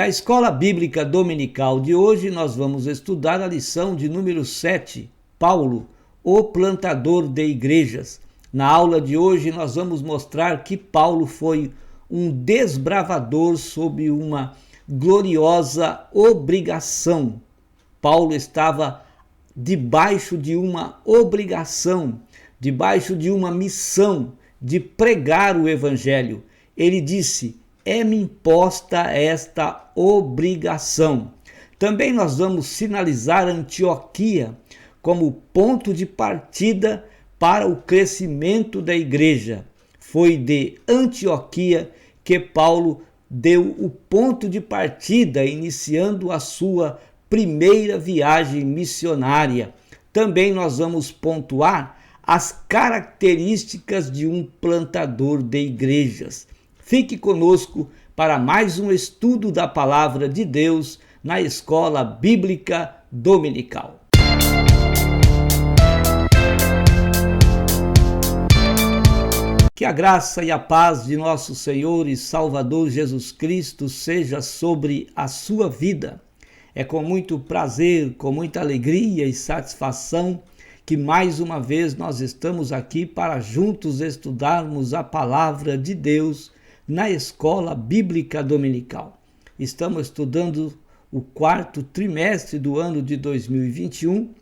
Na escola bíblica dominical de hoje, nós vamos estudar a lição de número 7, Paulo, o plantador de igrejas. Na aula de hoje, nós vamos mostrar que Paulo foi um desbravador sob uma gloriosa obrigação. Paulo estava debaixo de uma obrigação, debaixo de uma missão de pregar o evangelho. Ele disse: é-me imposta esta obrigação. Também nós vamos sinalizar Antioquia como ponto de partida para o crescimento da igreja. Foi de Antioquia que Paulo deu o ponto de partida, iniciando a sua primeira viagem missionária. Também nós vamos pontuar as características de um plantador de igrejas. Fique conosco para mais um estudo da Palavra de Deus na Escola Bíblica Dominical. Que a graça e a paz de nosso Senhor e Salvador Jesus Cristo seja sobre a sua vida. É com muito prazer, com muita alegria e satisfação que mais uma vez nós estamos aqui para juntos estudarmos a Palavra de Deus na Escola Bíblica Dominical. Estamos estudando o quarto trimestre do ano de 2021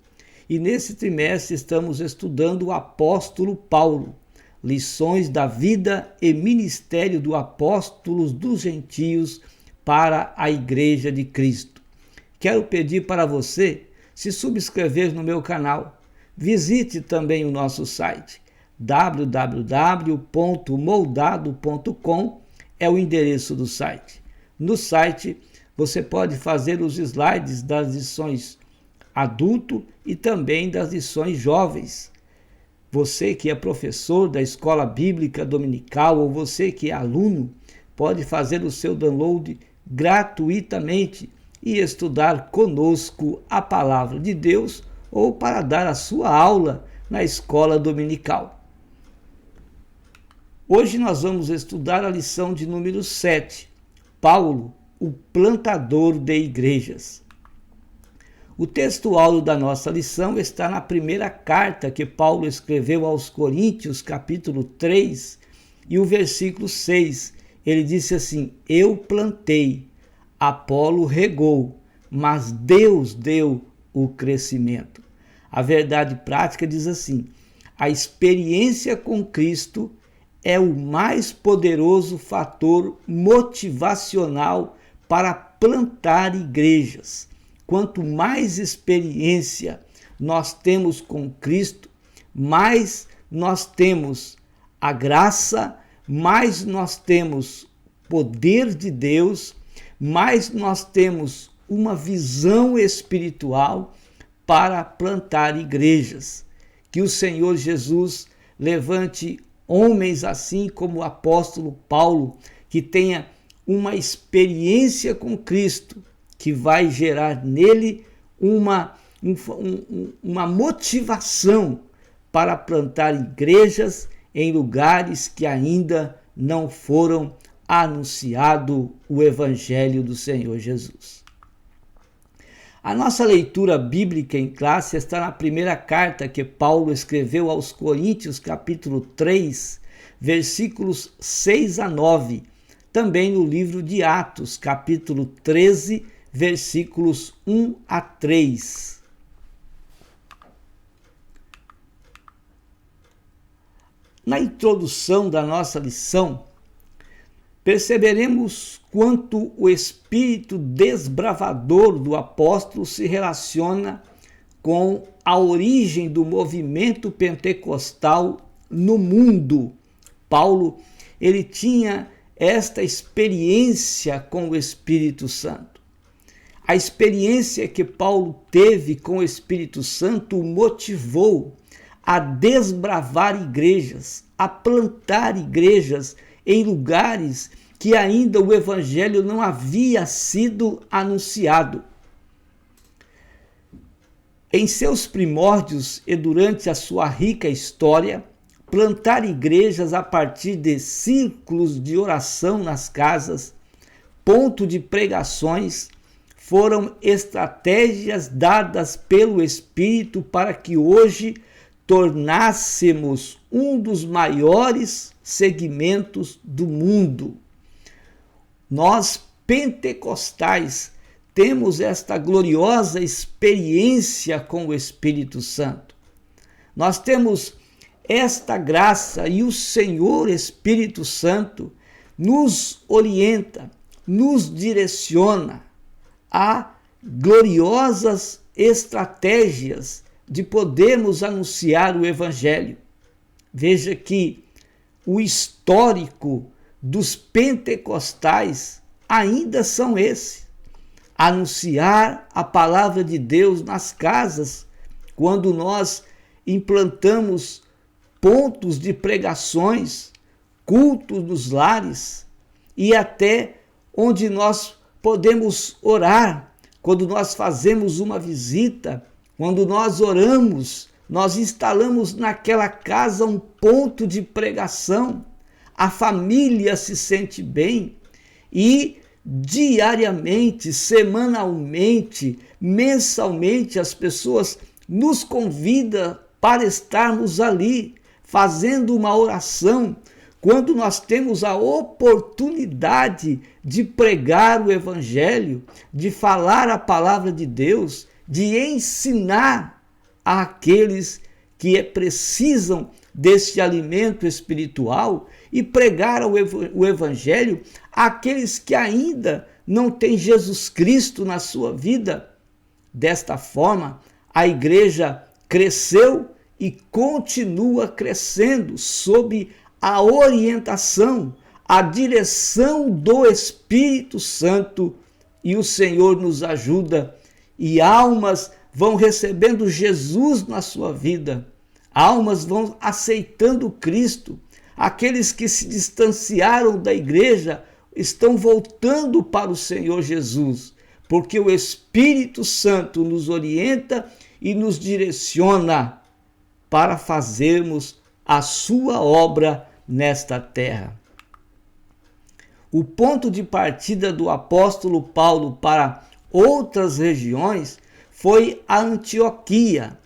e nesse trimestre estamos estudando o apóstolo Paulo, lições da vida e ministério do apóstolo dos gentios para a Igreja de Cristo. Quero pedir para você se subscrever no meu canal. Visite também o nosso site www.moldado.com é o endereço do site. No site você pode fazer os slides das lições adulto e também das lições jovens. Você que é professor da Escola Bíblica Dominical ou você que é aluno, pode fazer o seu download gratuitamente e estudar conosco a Palavra de Deus ou para dar a sua aula na Escola Dominical. Hoje nós vamos estudar a lição de número 7, Paulo, o plantador de igrejas. O texto áureo da nossa lição está na primeira carta que Paulo escreveu aos Coríntios, capítulo 3, e o versículo 6. Ele disse assim: eu plantei, Apolo regou, mas Deus deu o crescimento. A verdade prática diz assim: a experiência com Cristo é o mais poderoso fator motivacional para plantar igrejas. Quanto mais experiência nós temos com Cristo, mais nós temos a graça, mais nós temos poder de Deus, mais nós temos uma visão espiritual para plantar igrejas. Que o Senhor Jesus levante homens assim como o apóstolo Paulo, que tenha uma experiência com Cristo, que vai gerar nele uma motivação para plantar igrejas em lugares que ainda não foram anunciado o Evangelho do Senhor Jesus. A nossa leitura bíblica em classe está na primeira carta que Paulo escreveu aos Coríntios, capítulo 3, versículos 6 a 9. Também no livro de Atos, capítulo 13, versículos 1 a 3. Na introdução da nossa lição, perceberemos quanto o espírito desbravador do apóstolo se relaciona com a origem do movimento pentecostal no mundo. Paulo, ele tinha esta experiência com o Espírito Santo. A experiência que Paulo teve com o Espírito Santo o motivou a desbravar igrejas, a plantar igrejas em lugares que ainda o Evangelho não havia sido anunciado. Em seus primórdios e durante a sua rica história, plantar igrejas a partir de círculos de oração nas casas, ponto de pregações foram estratégias dadas pelo Espírito para que hoje tornássemos um dos maiores segmentos do mundo. Nós, pentecostais, temos esta gloriosa experiência com o Espírito Santo. Nós temos esta graça e o Senhor Espírito Santo nos orienta, nos direciona a gloriosas estratégias de podermos anunciar o Evangelho. Veja que o histórico dos pentecostais ainda são esse: anunciar a palavra de Deus nas casas, quando nós implantamos pontos de pregações, cultos nos lares e até onde nós podemos orar, quando nós fazemos uma visita, quando nós oramos, nós instalamos naquela casa um ponto de pregação. A família se sente bem e diariamente, semanalmente, mensalmente, as pessoas nos convidam para estarmos ali, fazendo uma oração, quando nós temos a oportunidade de pregar o Evangelho, de falar a palavra de Deus, de ensinar àqueles que precisam deste alimento espiritual e pregar o Evangelho àqueles que ainda não têm Jesus Cristo na sua vida. Desta forma, a igreja cresceu e continua crescendo sob a orientação, a direção do Espírito Santo, e o Senhor nos ajuda e almas vão recebendo Jesus na sua vida, almas vão aceitando Cristo, aqueles que se distanciaram da igreja estão voltando para o Senhor Jesus, porque o Espírito Santo nos orienta e nos direciona para fazermos a sua obra nesta terra. O ponto de partida do apóstolo Paulo para outras regiões foi a Antioquia.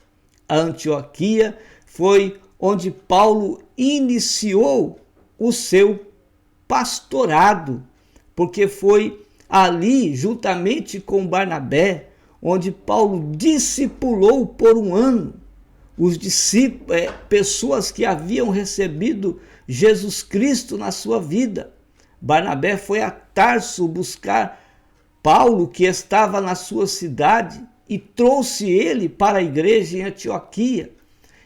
A Antioquia foi onde Paulo iniciou o seu pastorado, porque foi ali, juntamente com Barnabé, onde Paulo discipulou por um ano os discípulos, pessoas que haviam recebido Jesus Cristo na sua vida. Barnabé foi a Tarso buscar Paulo, que estava na sua cidade, e trouxe ele para a igreja em Antioquia.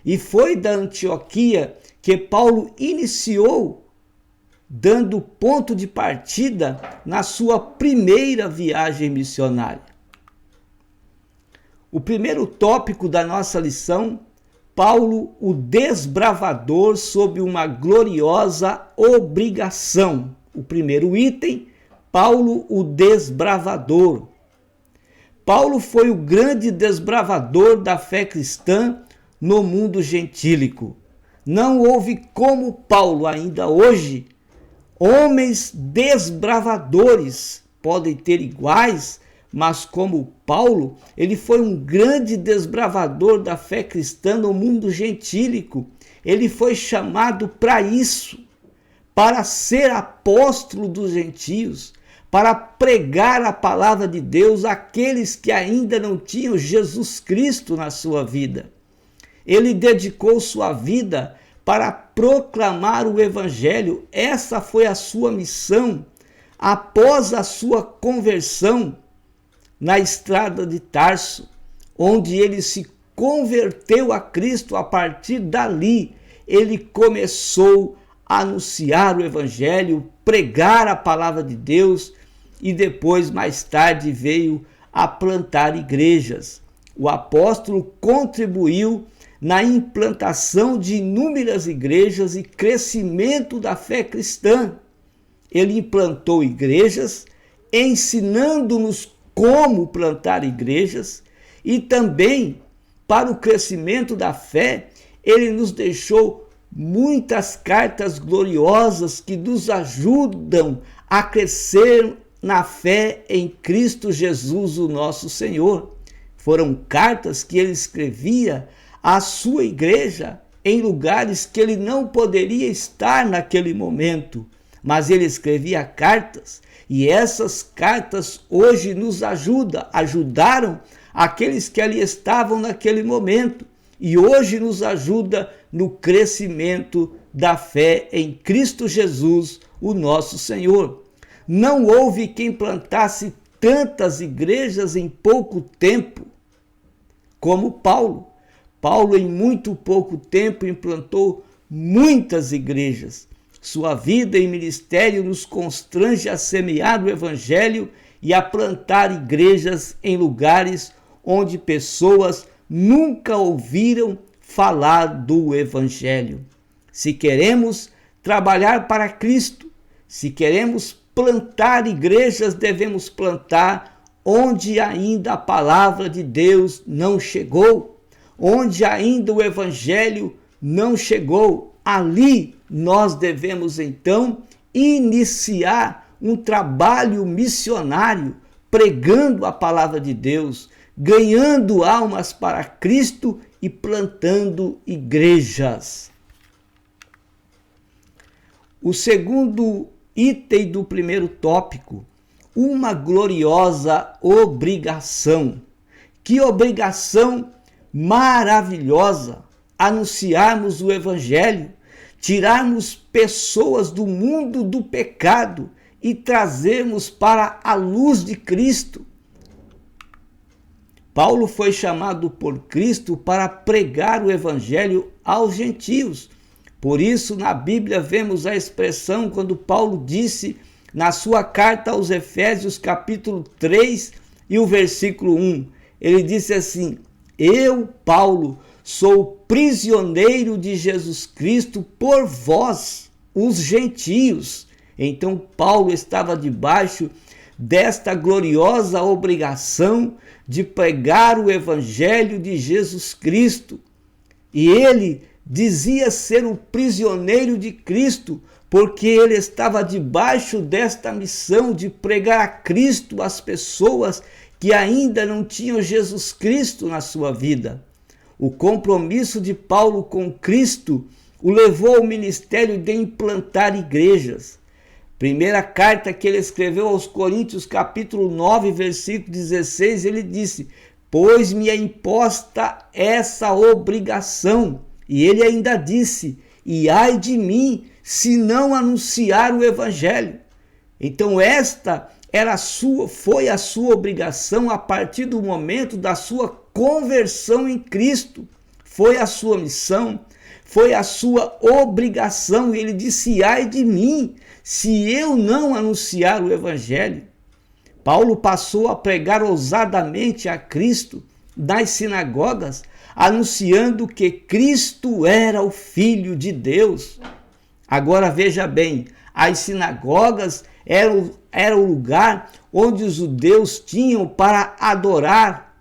E foi da Antioquia que Paulo iniciou, dando ponto de partida na sua primeira viagem missionária. O primeiro tópico da nossa lição: Paulo, o desbravador sob uma gloriosa obrigação. O primeiro item: Paulo, o desbravador. Paulo foi o grande desbravador da fé cristã no mundo gentílico. Não houve como Paulo ainda hoje. Homens desbravadores podem ter iguais, mas como Paulo, ele foi um grande desbravador da fé cristã no mundo gentílico. Ele foi chamado para isso, para ser apóstolo dos gentios, para pregar a palavra de Deus àqueles que ainda não tinham Jesus Cristo na sua vida. Ele dedicou sua vida para proclamar o Evangelho. Essa foi a sua missão. Após a sua conversão na estrada de Tarso, onde ele se converteu a Cristo, a partir dali ele começou a anunciar o Evangelho, pregar a palavra de Deus, e depois, mais tarde, veio a plantar igrejas. O apóstolo contribuiu na implantação de inúmeras igrejas e crescimento da fé cristã. Ele implantou igrejas, ensinando-nos como plantar igrejas, e também, para o crescimento da fé, ele nos deixou muitas cartas gloriosas que nos ajudam a crescer na fé em Cristo Jesus, o nosso Senhor. Foram cartas que ele escrevia à sua igreja em lugares que ele não poderia estar naquele momento, mas ele escrevia cartas, e essas cartas hoje nos ajudaram aqueles que ali estavam naquele momento, e hoje nos ajuda no crescimento da fé em Cristo Jesus, o nosso Senhor. Não houve quem plantasse tantas igrejas em pouco tempo como Paulo. Paulo, em muito pouco tempo, implantou muitas igrejas. Sua vida e ministério nos constrange a semear o evangelho e a plantar igrejas em lugares onde pessoas nunca ouviram falar do evangelho. Se queremos trabalhar para Cristo, se queremos plantar igrejas, devemos plantar onde ainda a palavra de Deus não chegou, onde ainda o evangelho não chegou. Ali nós devemos então iniciar um trabalho missionário, pregando a palavra de Deus, ganhando almas para Cristo e plantando igrejas. O segundo item do primeiro tópico, uma gloriosa obrigação. Que obrigação maravilhosa! Anunciarmos o evangelho, tirarmos pessoas do mundo do pecado e trazermos para a luz de Cristo. Paulo foi chamado por Cristo para pregar o evangelho aos gentios. Por isso, na Bíblia, vemos a expressão quando Paulo disse na sua carta aos Efésios, capítulo 3 e o versículo 1. Ele disse assim: eu, Paulo, sou prisioneiro de Jesus Cristo por vós, os gentios. Então, Paulo estava debaixo desta gloriosa obrigação de pregar o evangelho de Jesus Cristo. E ele dizia ser o prisioneiro de Cristo, porque ele estava debaixo desta missão de pregar a Cristo às pessoas que ainda não tinham Jesus Cristo na sua vida. O compromisso de Paulo com Cristo o levou ao ministério de implantar igrejas. Primeira carta que ele escreveu aos Coríntios, capítulo 9, versículo 16, ele disse: pois me é imposta essa obrigação. E ele ainda disse: e ai de mim, se não anunciar o evangelho. Então esta foi a sua obrigação a partir do momento da sua conversão em Cristo. Foi a sua missão, foi a sua obrigação. E ele disse: ai de mim, se eu não anunciar o evangelho. Paulo passou a pregar ousadamente a Cristo nas sinagogas, anunciando que Cristo era o Filho de Deus. Agora veja bem, as sinagogas eram o lugar onde os judeus tinham para adorar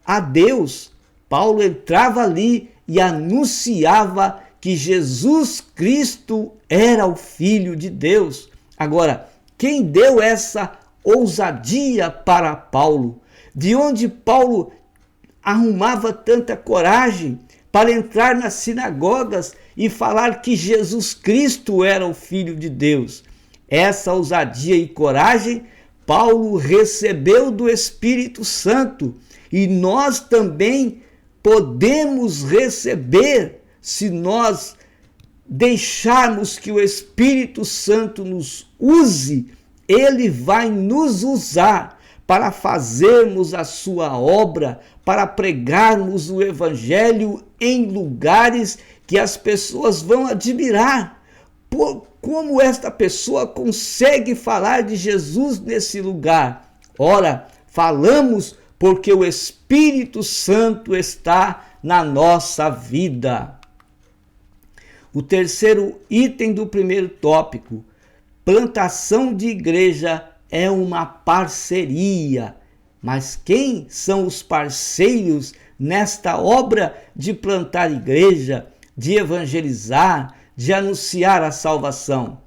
a Deus. Paulo entrava ali e anunciava que Jesus Cristo era o Filho de Deus. Agora, quem deu essa ousadia para Paulo? De onde Paulo arrumava tanta coragem para entrar nas sinagogas e falar que Jesus Cristo era o Filho de Deus? Essa ousadia e coragem Paulo recebeu do Espírito Santo, e nós também podemos receber se nós deixarmos que o Espírito Santo nos use. Ele vai nos usar para fazermos a sua obra, para pregarmos o evangelho em lugares que as pessoas vão admirar. Como esta pessoa consegue falar de Jesus nesse lugar? Ora, falamos porque o Espírito Santo está na nossa vida. O terceiro item do primeiro tópico: plantação de igreja é uma parceria. Mas quem são os parceiros nesta obra de plantar igreja, de evangelizar, de anunciar a salvação?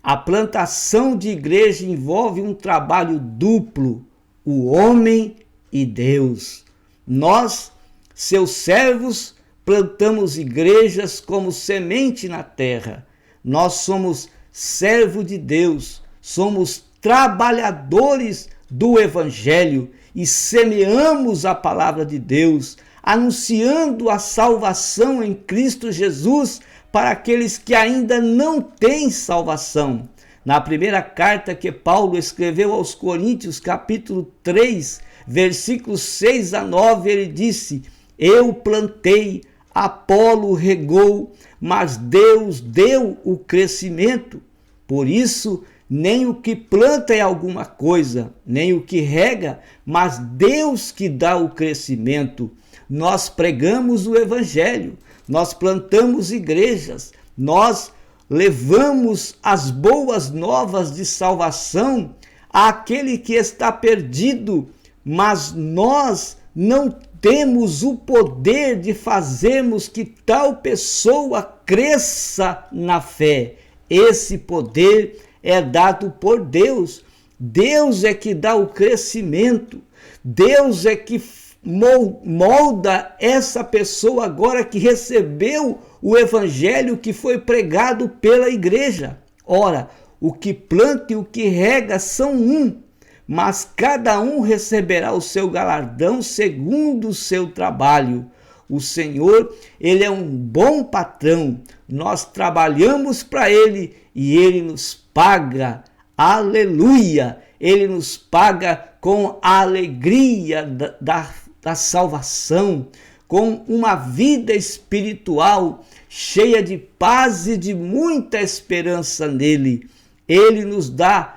A plantação de igreja envolve um trabalho duplo, o homem e Deus. Nós, seus servos, plantamos igrejas como semente na terra. Nós somos servo de Deus, somos trabalhadores do Evangelho e semeamos a palavra de Deus, anunciando a salvação em Cristo Jesus para aqueles que ainda não têm salvação. Na primeira carta que Paulo escreveu aos Coríntios, capítulo 3, versículos 6 a 9, ele disse: Eu plantei, Apolo regou, mas Deus deu o crescimento. Por isso, nem o que planta é alguma coisa, nem o que rega, mas Deus que dá o crescimento. Nós pregamos o Evangelho, nós plantamos igrejas, nós levamos as boas novas de salvação àquele que está perdido, mas nós não temos o poder de fazermos que tal pessoa cresça na fé. Esse poder é dado por Deus. Deus é que dá o crescimento. Deus é que molda essa pessoa agora que recebeu o evangelho que foi pregado pela igreja. Ora, o que planta e o que rega são um, mas cada um receberá o seu galardão segundo o seu trabalho. O Senhor, Ele é um bom patrão. Nós trabalhamos para Ele e Ele nos paga. Aleluia! Ele nos paga com a alegria da salvação, com uma vida espiritual cheia de paz e de muita esperança nele. Ele nos dá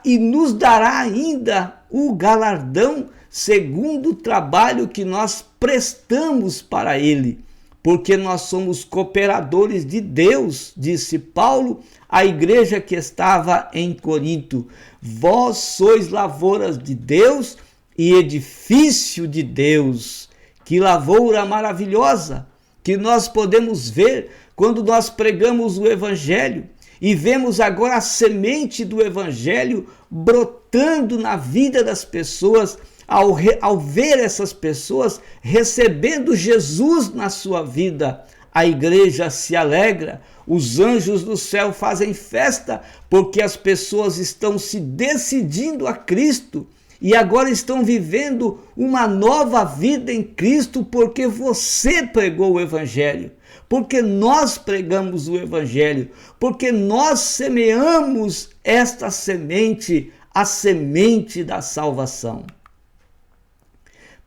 e nos dará ainda o galardão segundo o trabalho que nós prestamos para ele, porque nós somos cooperadores de Deus, disse Paulo à igreja que estava em Corinto. Vós sois lavouras de Deus e edifício de Deus. Que lavoura maravilhosa que nós podemos ver quando nós pregamos o Evangelho e vemos agora a semente do Evangelho brotando na vida das pessoas, ao ver essas pessoas recebendo Jesus na sua vida. A igreja se alegra, os anjos do céu fazem festa, porque as pessoas estão se decidindo a Cristo e agora estão vivendo uma nova vida em Cristo, porque você pregou o Evangelho, porque nós pregamos o Evangelho, porque nós semeamos esta semente, a semente da salvação.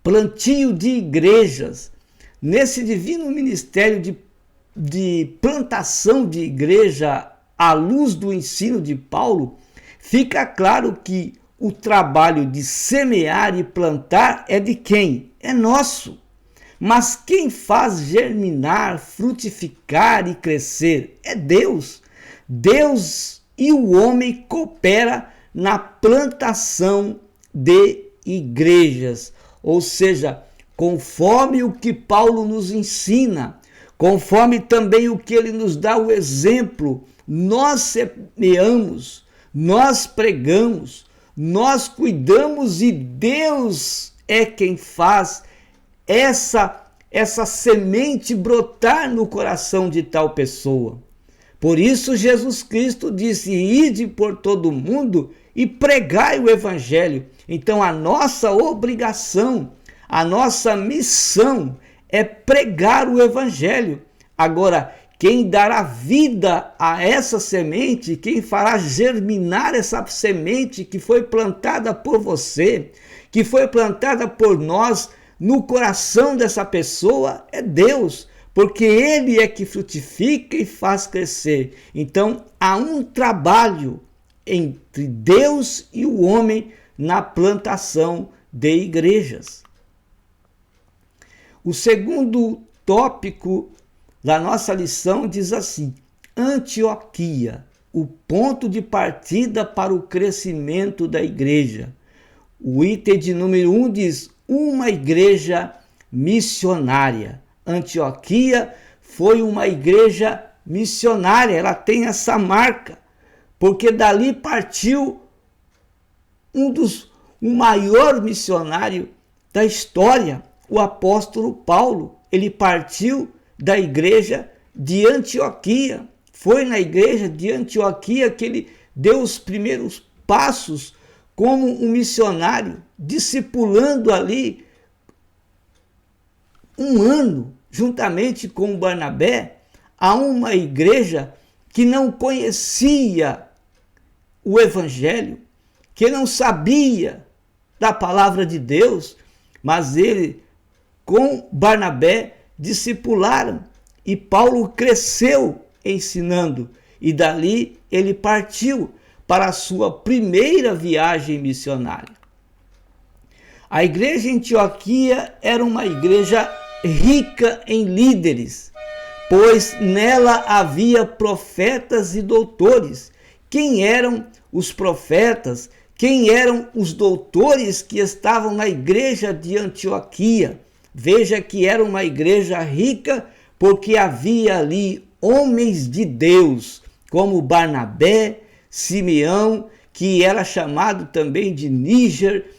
Plantio de igrejas. Nesse divino ministério de plantação de igreja à luz do ensino de Paulo, fica claro que o trabalho de semear e plantar é de quem? É nosso. Mas quem faz germinar, frutificar e crescer é Deus. Deus e o homem cooperam na plantação de igrejas. Ou seja, conforme o que Paulo nos ensina, conforme também o que ele nos dá o exemplo, nós semeamos, nós pregamos, nós cuidamos e Deus é quem faz essa semente brotar no coração de tal pessoa. Por isso Jesus Cristo disse: ide por todo o mundo e pregai o Evangelho. Então a nossa obrigação, a nossa missão é pregar o Evangelho. Agora, quem dará vida a essa semente, quem fará germinar essa semente que foi plantada por você, que foi plantada por nós no coração dessa pessoa, é Deus, porque Ele é que frutifica e faz crescer. Então, há um trabalho entre Deus e o homem na plantação de igrejas. O segundo tópico da nossa lição diz assim: Antioquia, o ponto de partida para o crescimento da igreja. O item de número 1 diz: uma igreja missionária. Antioquia foi uma igreja missionária, ela tem essa marca. porque dali partiu o maior missionário da história, o apóstolo Paulo. Ele partiu da igreja de Antioquia. Foi na igreja de Antioquia que ele deu os primeiros passos como um missionário, discipulando ali um ano, juntamente com Barnabé, a uma igreja que não conhecia o evangelho, que não sabia da palavra de Deus, mas ele, com Barnabé, discipularam, e Paulo cresceu ensinando, e dali ele partiu para a sua primeira viagem missionária. A igreja em Antioquia era uma igreja rica em líderes, pois nela havia profetas e doutores. Quem eram os profetas? Quem eram os doutores que estavam na igreja de Antioquia? Veja que era uma igreja rica, porque havia ali homens de Deus, como Barnabé, Simeão, que era chamado também de Níger,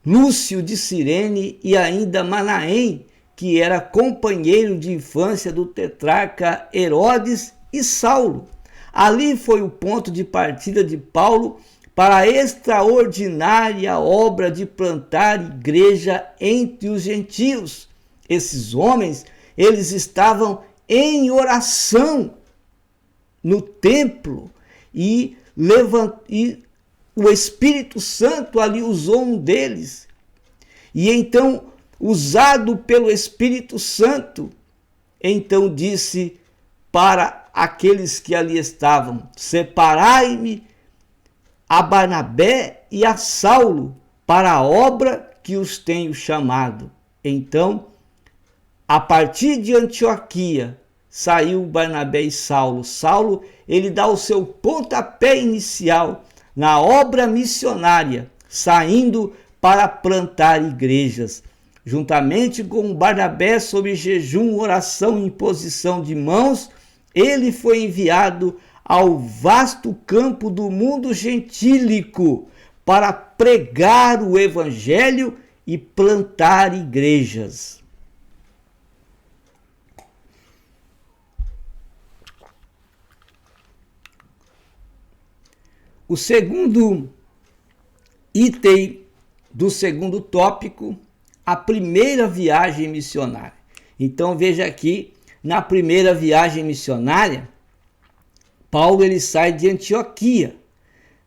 Lúcio de Cirene e ainda Manaém, que era companheiro de infância do tetrarca Herodes, e Saulo. Ali foi o ponto de partida de Paulo para a extraordinária obra de plantar igreja entre os gentios. Esses homens, eles estavam em oração no templo e o Espírito Santo ali usou um deles. E então, usado pelo Espírito Santo, então disse para aqueles que ali estavam: separai-me a Barnabé e a Saulo para a obra que os tenho chamado. Então, a partir de Antioquia, saiu Barnabé e Saulo. Saulo, ele dá o seu pontapé inicial na obra missionária, saindo para plantar igrejas. Juntamente com Barnabé, sob jejum, oração e imposição de mãos, ele foi enviado ao vasto campo do mundo gentílico para pregar o evangelho e plantar igrejas. O segundo item do segundo tópico, a primeira viagem missionária. Então veja aqui, na primeira viagem missionária, Paulo ele sai de Antioquia,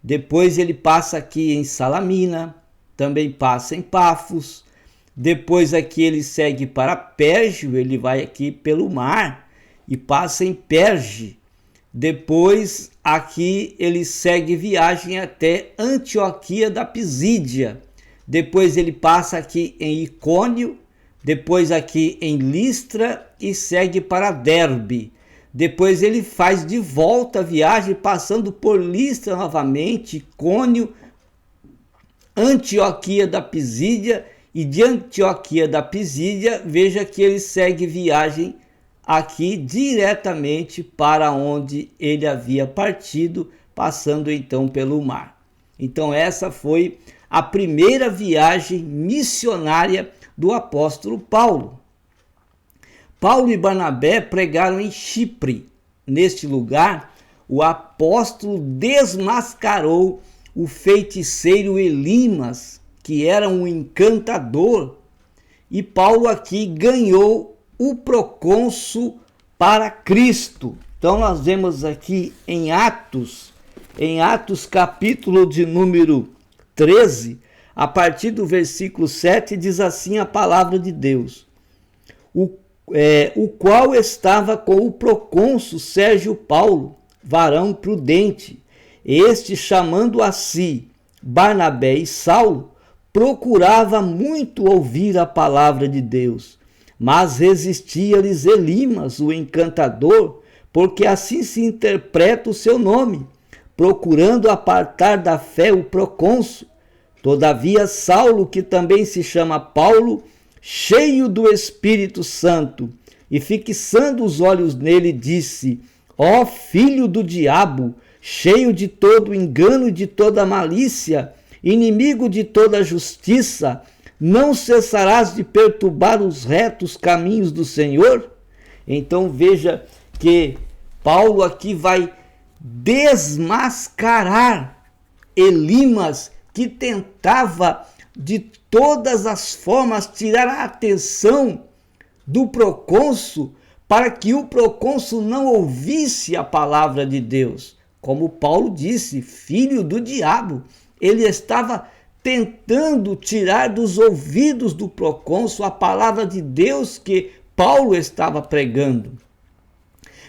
depois ele passa aqui em Salamina, também passa em Pafos, depois aqui ele segue para Pérgio, ele vai aqui pelo mar e passa em Perge. Depois aqui ele segue viagem até Antioquia da Pisídia. Depois ele passa aqui em Icônio, depois aqui em Listra e segue para Derbe. Depois ele faz de volta a viagem, passando por Listra novamente, Icônio, Antioquia da Pisídia, e de Antioquia da Pisídia, veja que ele segue viagem aqui diretamente para onde ele havia partido, passando então pelo mar. Então essa foi a primeira viagem missionária do apóstolo Paulo. Paulo e Barnabé pregaram em Chipre. Neste lugar, o apóstolo desmascarou o feiticeiro Elimas, que era um encantador, e Paulo aqui ganhou o procônsul para Cristo. Então nós vemos aqui em Atos capítulo de número 13, a partir do versículo 7, diz assim a palavra de Deus: o qual estava com o procônsul Sérgio Paulo, varão prudente. Este, chamando a si Barnabé e Saulo, procurava muito ouvir a palavra de Deus, mas resistia-lhes Elimas, o encantador, porque assim se interpreta o seu nome, procurando apartar da fé o procônsul. Todavia Saulo, que também se chama Paulo, cheio do Espírito Santo, e fixando os olhos nele, disse: ó filho do diabo, cheio de todo engano e de toda malícia, inimigo de toda justiça, não cessarás de perturbar os retos caminhos do Senhor? Então veja que Paulo aqui vai desmascarar Elimas, que tentava de todas as formas tirar a atenção do procônsul, para que o procônsul não ouvisse a palavra de Deus. Como Paulo disse, filho do diabo, ele estava tentando tirar dos ouvidos do procônsul a palavra de Deus que Paulo estava pregando.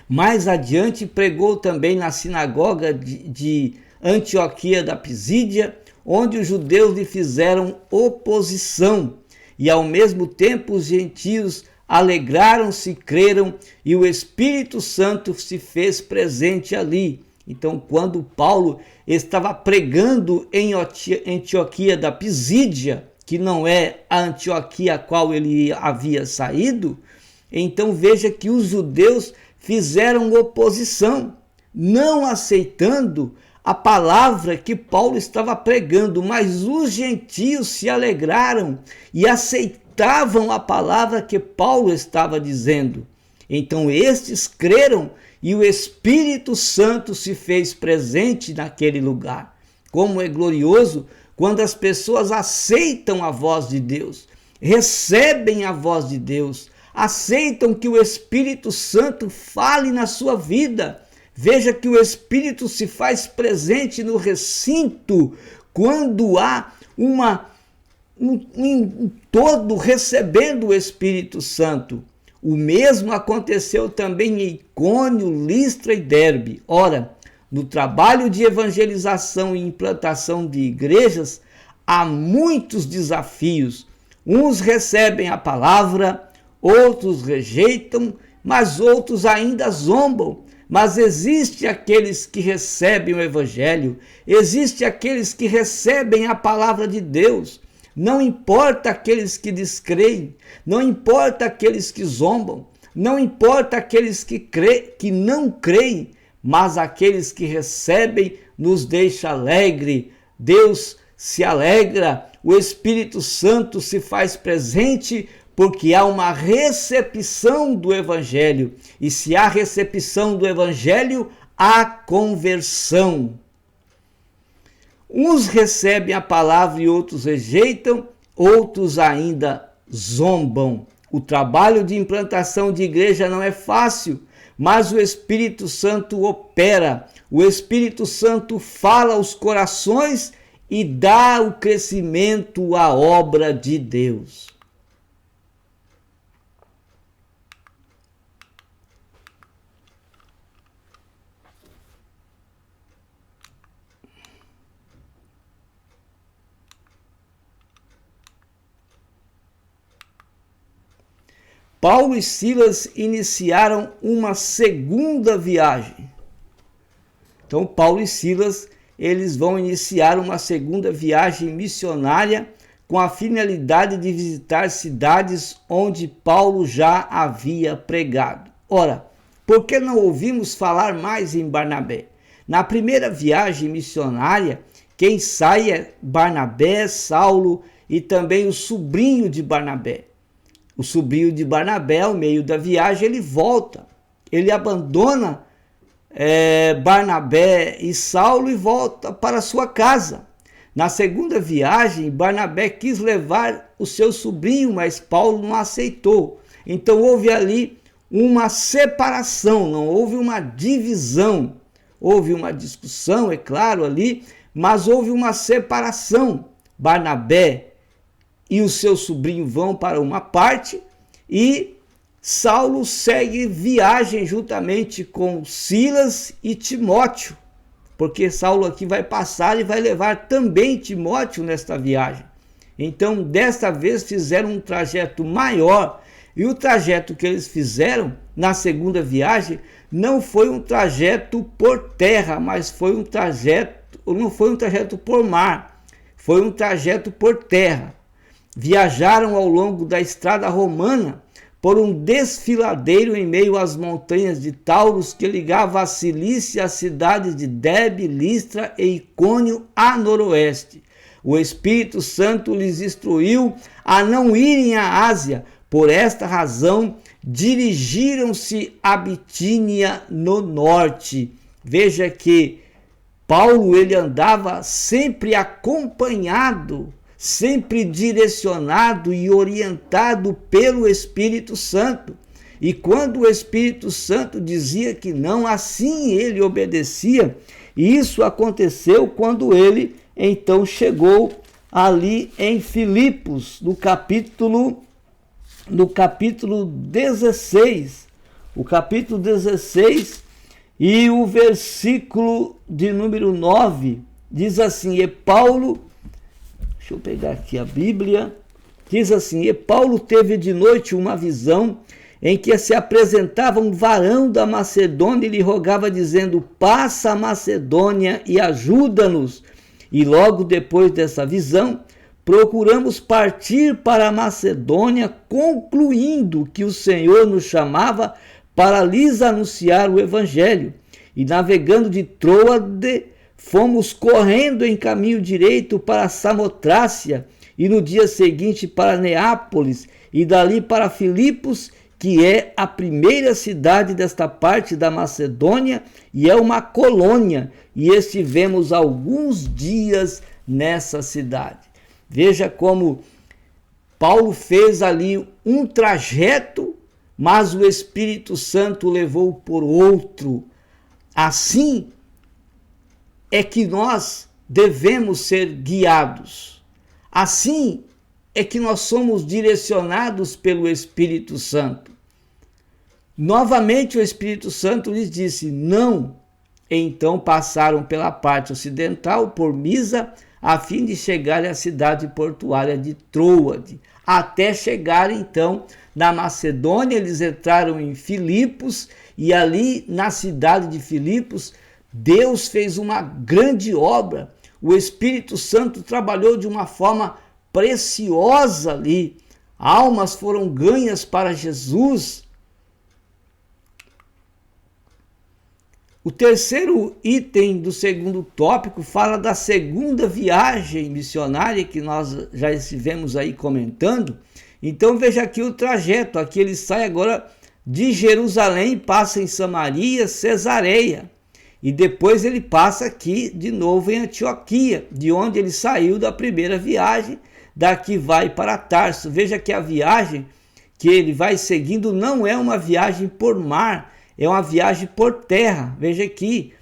Mais adiante pregou também na sinagoga de Antioquia da Pisídia, onde os judeus lhe fizeram oposição, e ao mesmo tempo os gentios alegraram-se, creram, e o Espírito Santo se fez presente ali. Então, quando Paulo estava pregando em Antioquia da Pisídia, que não é a Antioquia a qual ele havia saído, então veja que os judeus fizeram oposição, não aceitando a palavra que Paulo estava pregando, mas os gentios se alegraram e aceitavam a palavra que Paulo estava dizendo. Então estes creram e o Espírito Santo se fez presente naquele lugar. Como é glorioso quando as pessoas aceitam a voz de Deus, recebem a voz de Deus, aceitam que o Espírito Santo fale na sua vida. Veja que o Espírito se faz presente no recinto quando há um todo recebendo o Espírito Santo. O mesmo aconteceu também em Icônio, Listra e Derbe. Ora, no trabalho de evangelização e implantação de igrejas, há muitos desafios. Uns recebem a palavra, outros rejeitam, mas outros ainda zombam. Mas existe aqueles que recebem o Evangelho, existe aqueles que recebem a palavra de Deus. Não importa aqueles que descreem, não importa aqueles que zombam, não importa aqueles que não creem, mas aqueles que recebem nos deixa alegre. Deus se alegra, o Espírito Santo se faz presente, porque há uma recepção do Evangelho. E se há recepção do Evangelho, há conversão. Uns recebem a palavra e outros rejeitam, outros ainda zombam. O trabalho de implantação de igreja não é fácil, mas o Espírito Santo opera. O Espírito Santo fala aos corações e dá o crescimento à obra de Deus. Paulo e Silas iniciaram uma segunda viagem. Então, Paulo e Silas, eles vão iniciar uma segunda viagem missionária com a finalidade de visitar cidades onde Paulo já havia pregado. Ora, por que não ouvimos falar mais em Barnabé? Na primeira viagem missionária, quem sai é Barnabé, Saulo e também o sobrinho de Barnabé. O sobrinho de Barnabé, ao meio da viagem, ele volta. Ele abandona Barnabé e Saulo e volta para sua casa. Na segunda viagem, Barnabé quis levar o seu sobrinho, mas Paulo não aceitou. Então houve ali uma separação, não houve uma divisão. Houve uma discussão, é claro, ali, mas houve uma separação. Barnabé e o seu sobrinho vão para uma parte e Saulo segue viagem juntamente com Silas e Timóteo, porque Saulo aqui vai passar e vai levar também Timóteo nesta viagem. Então, desta vez fizeram um trajeto maior, e o trajeto que eles fizeram na segunda viagem não foi um trajeto por terra, mas foi um trajeto, não foi um trajeto por mar, foi um trajeto por terra. Viajaram ao longo da estrada romana por um desfiladeiro em meio às montanhas de Taurus que ligava a Cilícia às cidades de Derbe, Listra e Icônio a noroeste. O Espírito Santo lhes instruiu a não irem à Ásia. Por esta razão, dirigiram-se a Bitínia no norte. Veja que Paulo ele andava sempre acompanhado, sempre direcionado e orientado pelo Espírito Santo. E quando o Espírito Santo dizia que não, assim ele obedecia. E isso aconteceu quando ele então chegou ali em Filipos, no capítulo 16. O capítulo 16 e o versículo de número 9 diz assim: E Paulo, deixa eu pegar aqui a Bíblia, diz assim: E Paulo teve de noite uma visão em que se apresentava um varão da Macedônia e lhe rogava, dizendo: Passa a Macedônia e ajuda-nos. E logo depois dessa visão, procuramos partir para a Macedônia, concluindo que o Senhor nos chamava para lhes anunciar o Evangelho. E navegando de Troade, fomos correndo em caminho direito para Samotrácia, e no dia seguinte para Neápolis, e dali para Filipos, que é a primeira cidade desta parte da Macedônia, e é uma colônia, e estivemos alguns dias nessa cidade. Veja como Paulo fez ali um trajeto, mas o Espírito Santo levou por outro. Assim é que nós devemos ser guiados. Assim é que nós somos direcionados pelo Espírito Santo. Novamente o Espírito Santo lhes disse: não. Então passaram pela parte ocidental, por Misa, a fim de chegarem à cidade portuária de Troade. Até chegar então na Macedônia, eles entraram em Filipos, e ali na cidade de Filipos, Deus fez uma grande obra. O Espírito Santo trabalhou de uma forma preciosa ali. Almas foram ganhas para Jesus. O terceiro item do segundo tópico fala da segunda viagem missionária que nós já estivemos aí comentando. Então veja aqui o trajeto. Aqui ele sai agora de Jerusalém, passa em Samaria, Cesareia. E depois ele passa aqui de novo em Antioquia, de onde ele saiu da primeira viagem. Daqui vai para Tarso. Veja que a viagem que ele vai seguindo não é uma viagem por mar, é uma viagem por terra. Veja aqui,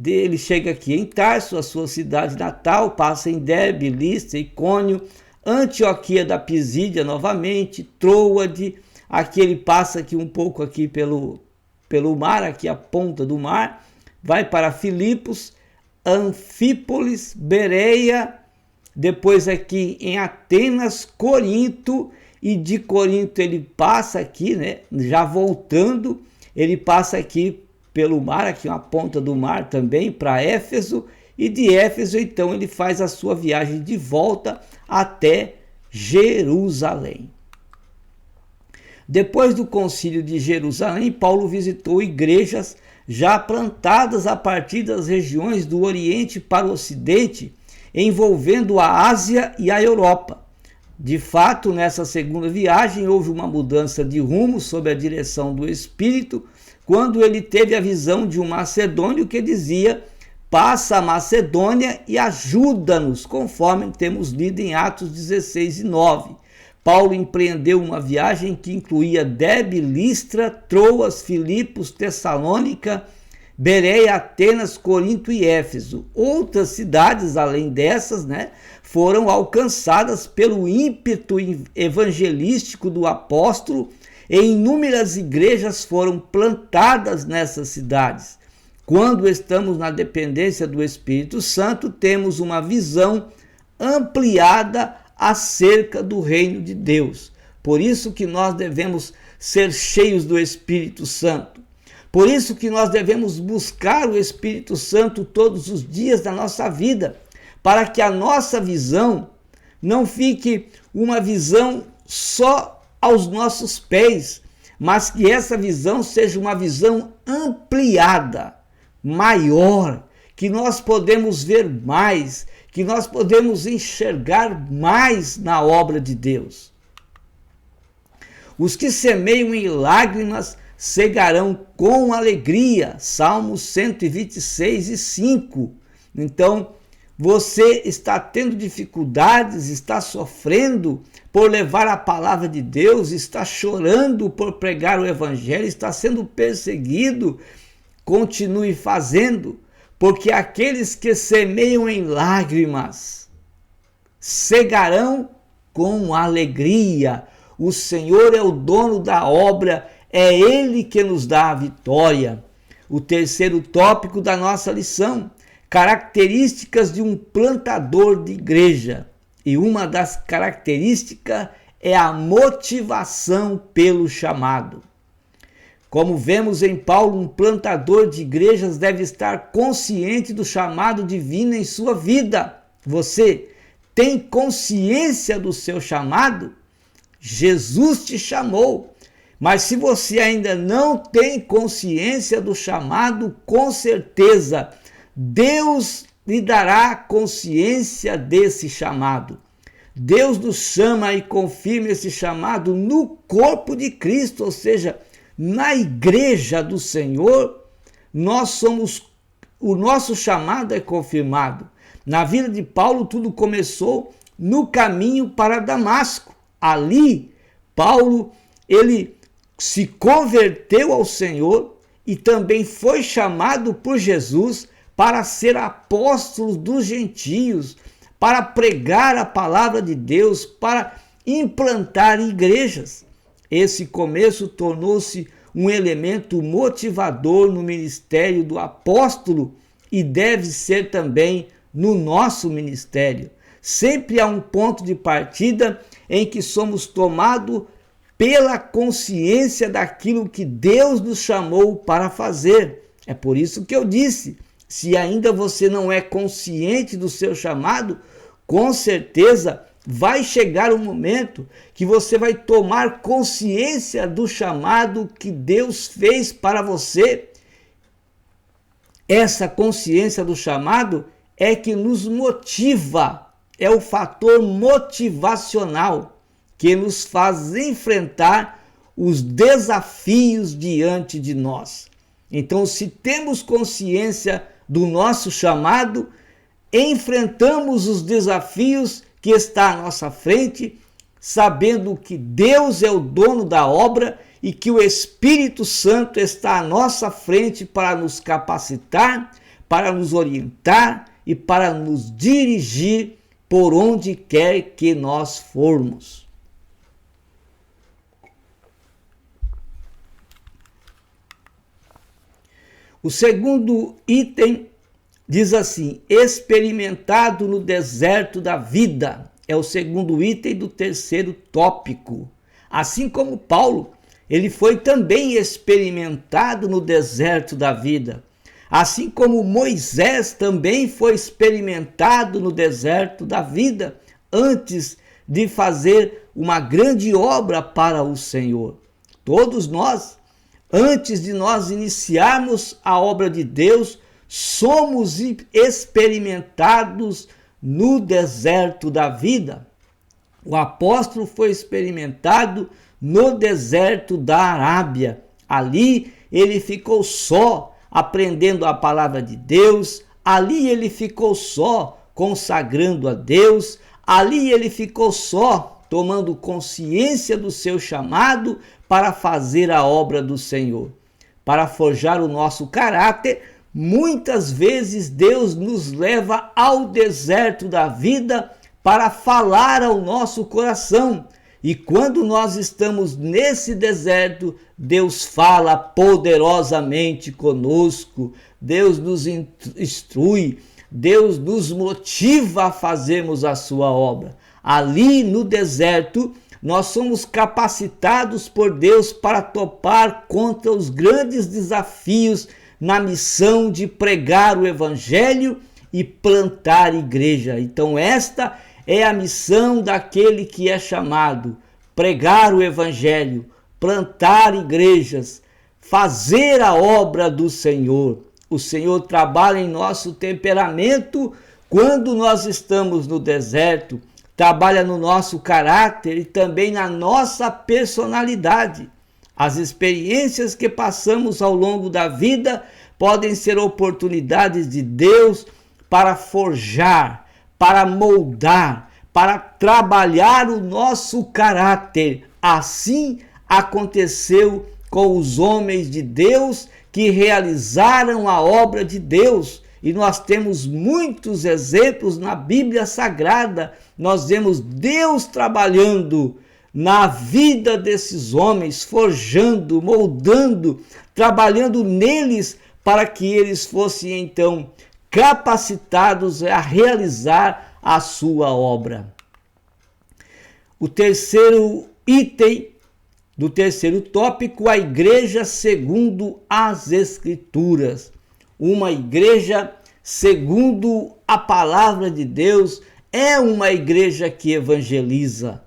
ele chega aqui em Tarso, a sua cidade natal, passa em Derbe, Listra, Icônio, Antioquia da Pisídia novamente, Troade. Aqui ele passa aqui um pouco aqui pelo mar, aqui a ponta do mar, vai para Filipos, Anfípolis, Bereia, depois aqui em Atenas, Corinto, e de Corinto ele passa aqui, né, já voltando, ele passa aqui pelo mar, aqui uma ponta do mar também, para Éfeso, e de Éfeso então ele faz a sua viagem de volta até Jerusalém. Depois do concílio de Jerusalém, Paulo visitou igrejas já plantadas a partir das regiões do Oriente para o Ocidente, envolvendo a Ásia e a Europa. De fato, nessa segunda viagem houve uma mudança de rumo sob a direção do Espírito, quando ele teve a visão de um macedônio que dizia: passa a Macedônia e ajuda-nos, conforme temos lido em Atos 16 e 9. Paulo empreendeu uma viagem que incluía Derbe, Listra, Troas, Filipos, Tessalônica, Bereia, Atenas, Corinto e Éfeso. Outras cidades, além dessas, foram alcançadas pelo ímpeto evangelístico do apóstolo, e inúmeras igrejas foram plantadas nessas cidades. Quando estamos na dependência do Espírito Santo, temos uma visão ampliada acerca do reino de Deus. Por isso que nós devemos ser cheios do Espírito Santo. Por isso que nós devemos buscar o Espírito Santo todos os dias da nossa vida, para que a nossa visão não fique uma visão só aos nossos pés, mas que essa visão seja uma visão ampliada, maior, que nós podemos ver mais, que nós podemos enxergar mais na obra de Deus. Os que semeiam em lágrimas cegarão com alegria. Salmos 126:5. Então, você está tendo dificuldades, está sofrendo por levar a palavra de Deus, está chorando por pregar o evangelho, está sendo perseguido. Continue fazendo, porque aqueles que semeiam em lágrimas cegarão com alegria. O Senhor é o dono da obra, é Ele que nos dá a vitória. O terceiro tópico da nossa lição: características de um plantador de igreja. E uma das características é a motivação pelo chamado. Como vemos em Paulo, um plantador de igrejas deve estar consciente do chamado divino em sua vida. Você tem consciência do seu chamado? Jesus te chamou, mas se você ainda não tem consciência do chamado, com certeza Deus lhe dará consciência desse chamado. Deus nos chama e confirma esse chamado no corpo de Cristo, ou seja, na igreja do Senhor. O nosso chamado é confirmado. Na vida de Paulo, tudo começou no caminho para Damasco. Ali, Paulo, ele se converteu ao Senhor e também foi chamado por Jesus para ser apóstolo dos gentios, para pregar a palavra de Deus, para implantar igrejas. Esse começo tornou-se um elemento motivador no ministério do apóstolo e deve ser também no nosso ministério. Sempre há um ponto de partida em que somos tomados pela consciência daquilo que Deus nos chamou para fazer. É por isso que eu disse, se ainda você não é consciente do seu chamado, com certeza vai chegar um momento que você vai tomar consciência do chamado que Deus fez para você. Essa consciência do chamado é que nos motiva, é o fator motivacional que nos faz enfrentar os desafios diante de nós. Então, se temos consciência do nosso chamado, enfrentamos os desafios que está à nossa frente, sabendo que Deus é o dono da obra e que o Espírito Santo está à nossa frente para nos capacitar, para nos orientar e para nos dirigir por onde quer que nós formos. O segundo item diz assim: experimentado no deserto da vida. É o segundo item do terceiro tópico. Assim como Paulo, ele foi também experimentado no deserto da vida. Assim como Moisés também foi experimentado no deserto da vida, antes de fazer uma grande obra para o Senhor. Todos nós, antes de nós iniciarmos a obra de Deus, somos experimentados no deserto da vida. O apóstolo foi experimentado no deserto da Arábia. Ali ele ficou só, aprendendo a palavra de Deus. Ali ele ficou só, consagrando a Deus. Ali ele ficou só, tomando consciência do seu chamado para fazer a obra do Senhor. Para forjar o nosso caráter, muitas vezes Deus nos leva ao deserto da vida para falar ao nosso coração. E quando nós estamos nesse deserto, Deus fala poderosamente conosco, Deus nos instrui, Deus nos motiva a fazermos a sua obra. Ali no deserto, nós somos capacitados por Deus para topar contra os grandes desafios na missão de pregar o evangelho e plantar igreja. Então esta é a missão daquele que é chamado: pregar o evangelho, plantar igrejas, fazer a obra do Senhor. O Senhor trabalha em nosso temperamento quando nós estamos no deserto, trabalha no nosso caráter e também na nossa personalidade. As experiências que passamos ao longo da vida podem ser oportunidades de Deus para forjar, para moldar, para trabalhar o nosso caráter. Assim aconteceu com os homens de Deus que realizaram a obra de Deus. E nós temos muitos exemplos na Bíblia Sagrada. Nós vemos Deus trabalhando na vida desses homens, forjando, moldando, trabalhando neles para que eles fossem então capacitados a realizar a sua obra. O terceiro item do terceiro tópico, a igreja segundo as Escrituras. Uma igreja segundo a palavra de Deus é uma igreja que evangeliza.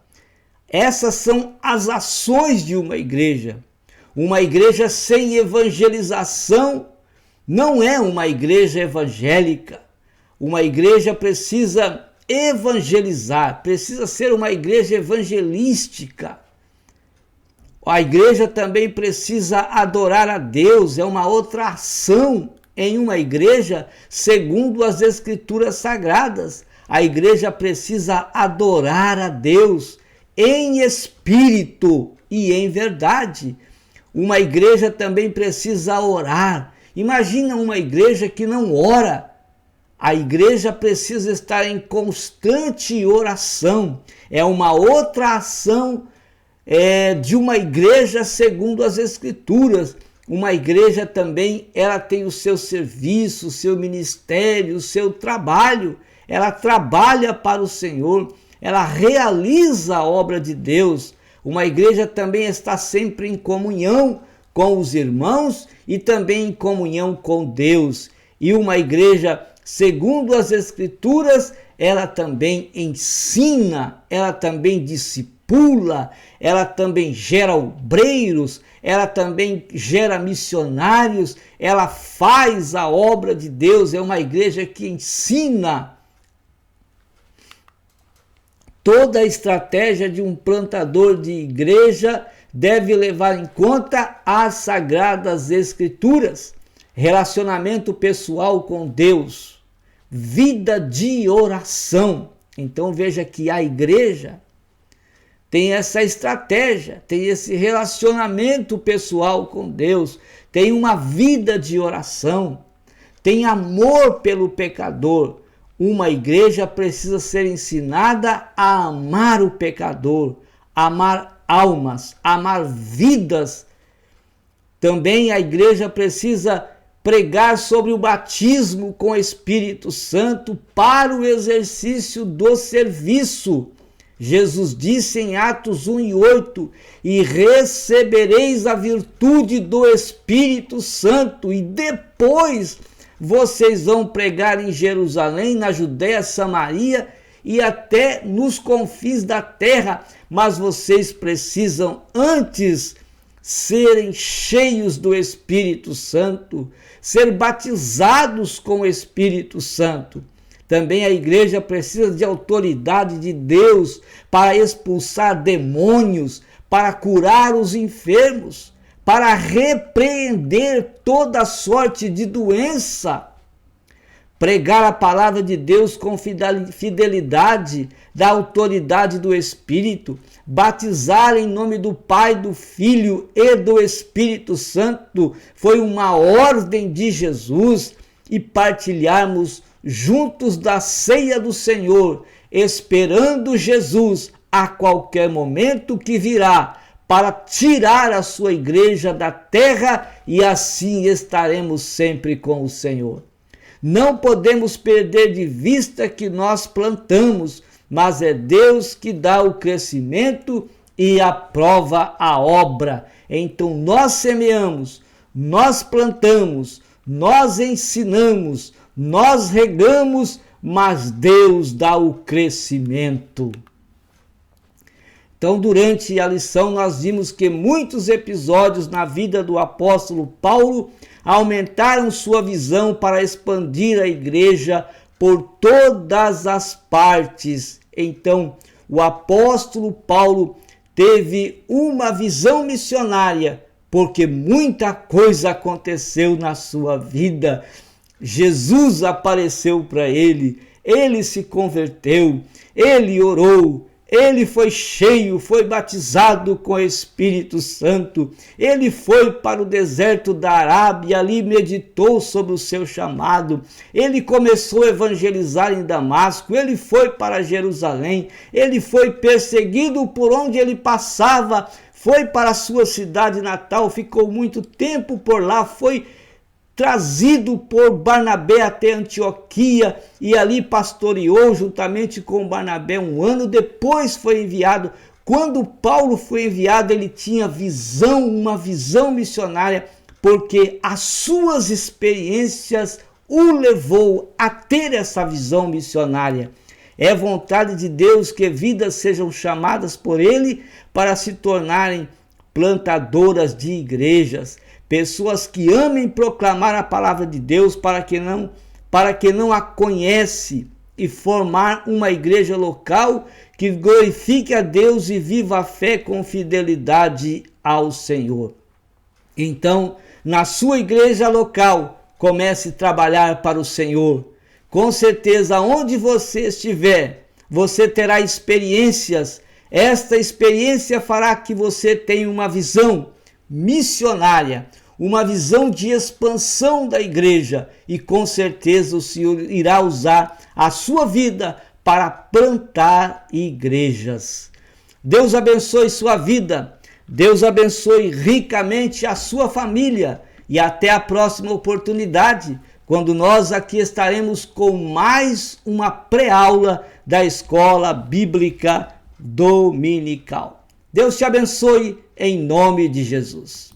Essas são as ações de uma igreja. Uma igreja sem evangelização não é uma igreja evangélica. Uma igreja precisa evangelizar, precisa ser uma igreja evangelística. A igreja também precisa adorar a Deus, é uma outra ação em uma igreja segundo as Escrituras Sagradas. A igreja precisa adorar a Deus em espírito e em verdade. Uma igreja também precisa orar. Imagina uma igreja que não ora. A igreja precisa estar em constante oração. É uma outra ação de uma igreja segundo as Escrituras. Uma igreja também, ela tem o seu serviço, o seu ministério, o seu trabalho. Ela trabalha para o Senhor, ela realiza a obra de Deus. Uma igreja também está sempre em comunhão com os irmãos e também em comunhão com Deus. E uma igreja, segundo as Escrituras, ela também ensina, ela também discipula, ela também gera obreiros, ela também gera missionários, ela faz a obra de Deus. É uma igreja que ensina. Toda a estratégia de um plantador de igreja deve levar em conta as Sagradas Escrituras, relacionamento pessoal com Deus, vida de oração. Então veja que a igreja tem essa estratégia, tem esse relacionamento pessoal com Deus, tem uma vida de oração, tem amor pelo pecador. Uma igreja precisa ser ensinada a amar o pecador, amar almas, amar vidas. Também a igreja precisa pregar sobre o batismo com o Espírito Santo para o exercício do serviço. Jesus disse em Atos 1:8, e recebereis a virtude do Espírito Santo, e depois vocês vão pregar em Jerusalém, na Judéia, Samaria e até nos confins da terra, mas vocês precisam antes serem cheios do Espírito Santo, ser batizados com o Espírito Santo. Também a igreja precisa de autoridade de Deus para expulsar demônios, para curar os enfermos, para repreender toda sorte de doença. Pregar a palavra de Deus com fidelidade, da autoridade do Espírito, batizar em nome do Pai, do Filho e do Espírito Santo foi uma ordem de Jesus, e partilharmos juntos da ceia do Senhor, esperando Jesus a qualquer momento que virá para tirar a sua igreja da terra, e assim estaremos sempre com o Senhor. Não podemos perder de vista que nós plantamos, mas é Deus que dá o crescimento e aprova a obra. Então nós semeamos, nós plantamos, nós ensinamos, nós regamos, mas Deus dá o crescimento. Então, durante a lição, nós vimos que muitos episódios na vida do apóstolo Paulo aumentaram sua visão para expandir a igreja por todas as partes. Então, o apóstolo Paulo teve uma visão missionária, porque muita coisa aconteceu na sua vida. Jesus apareceu para ele, ele se converteu, ele orou, ele foi cheio, foi batizado com o Espírito Santo. Ele foi para o deserto da Arábia, ali meditou sobre o seu chamado. Ele começou a evangelizar em Damasco, ele foi para Jerusalém, ele foi perseguido por onde ele passava, foi para a sua cidade natal, ficou muito tempo por lá, foi trazido por Barnabé até Antioquia e ali pastoreou juntamente com Barnabé 1 ano. Depois foi enviado. Quando Paulo foi enviado, ele tinha uma visão missionária, porque as suas experiências o levou a ter essa visão missionária. É vontade de Deus que vidas sejam chamadas por ele para se tornarem plantadoras de igrejas, pessoas que amem proclamar a palavra de Deus para que não a conhece, e formar uma igreja local que glorifique a Deus e viva a fé com fidelidade ao Senhor. Então, na sua igreja local, comece a trabalhar para o Senhor. Com certeza, onde você estiver, você terá experiências. Esta experiência fará que você tenha uma visão missionária, uma visão de expansão da igreja, e com certeza o Senhor irá usar a sua vida para plantar igrejas. Deus abençoe sua vida, Deus abençoe ricamente a sua família, e até a próxima oportunidade, quando nós aqui estaremos com mais uma pré-aula da Escola Bíblica Dominical. Deus te abençoe em nome de Jesus.